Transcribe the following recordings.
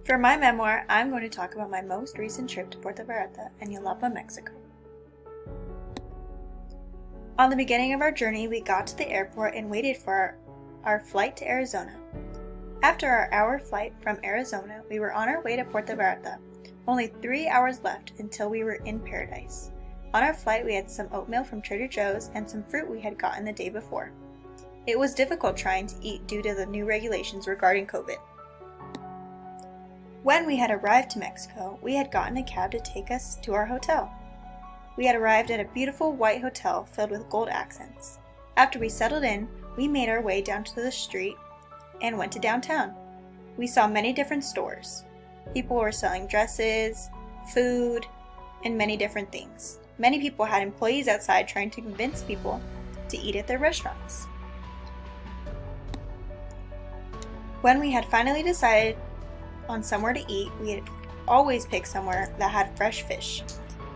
For my memoir, I'm going to talk about my most recent trip to Puerto Vallarta and Jalapa, Mexico. On the beginning of our journey, we got to the airport and waited for our flight to Arizona. After our hour flight from Arizona, we were on our way to Puerto Vallarta. Only 3 hours left until we were in paradise. On our flight, we had some oatmeal from Trader Joe's and some fruit we had gotten the day before. It was difficult trying to eat due to the new regulations regarding COVID. When we had arrived to Mexico, we had gotten a cab to take us to our hotel. We had arrived at a beautiful white hotel filled with gold accents. After we settled in, we made our way down to the street and went to downtown. We saw many different stores. People were selling dresses, food, and many different things. Many people had employees outside trying to convince people to eat at their restaurants. When we had finally decided on somewhere to eat, we had always picked somewhere that had fresh fish.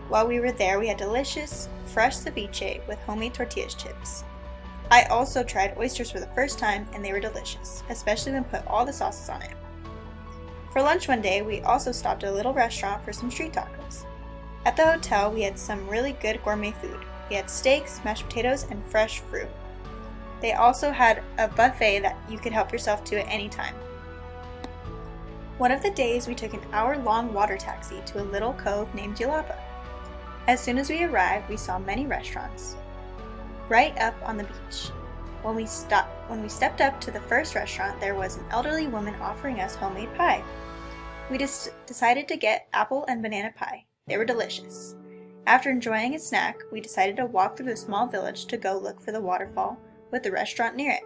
While we were there, we had delicious, fresh ceviche with homemade tortilla chips. I also tried oysters for the first time, and they were delicious, especially when put all the sauces on it. For lunch one day, we also stopped at a little restaurant for some street tacos. At the hotel, we had some really good gourmet food. We had steaks, mashed potatoes, and fresh fruit. They also had a buffet that you could help yourself to at any time. One of the days, we took an hour-long water taxi to a little cove named Jalapa. As soon as we arrived, we saw many restaurants right up on the beach. When we stepped up to the first restaurant, there was an elderly woman offering us homemade pie. We decided to get apple and banana pie. They were delicious. After enjoying a snack, we decided to walk through the small village to go look for the waterfall with the restaurant near it.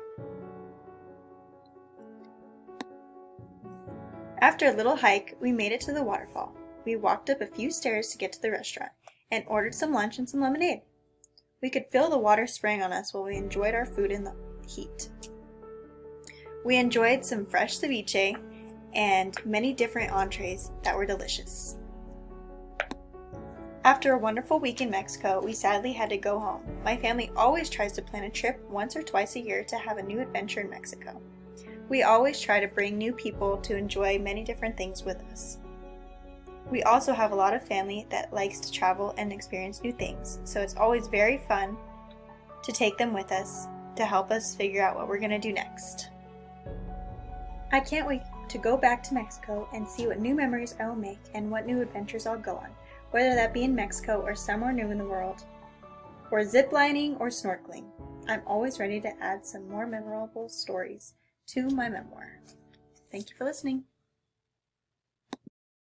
After a little hike, we made it to the waterfall. We walked up a few stairs to get to the restaurant and ordered some lunch and some lemonade. We could feel the water spraying on us while we enjoyed our food in the heat. We enjoyed some fresh ceviche and many different entrees that were delicious. After a wonderful week in Mexico, we sadly had to go home. My family always tries to plan a trip once or twice a year to have a new adventure in Mexico. We always try to bring new people to enjoy many different things with us. We also have a lot of family that likes to travel and experience new things, so it's always very fun to take them with us to help us figure out what we're going to do next. I can't wait to go back to Mexico and see what new memories I will make and what new adventures I'll go on, whether that be in Mexico or somewhere new in the world, or ziplining or snorkeling. I'm always ready to add some more memorable stories to my memoir. Thank you for listening.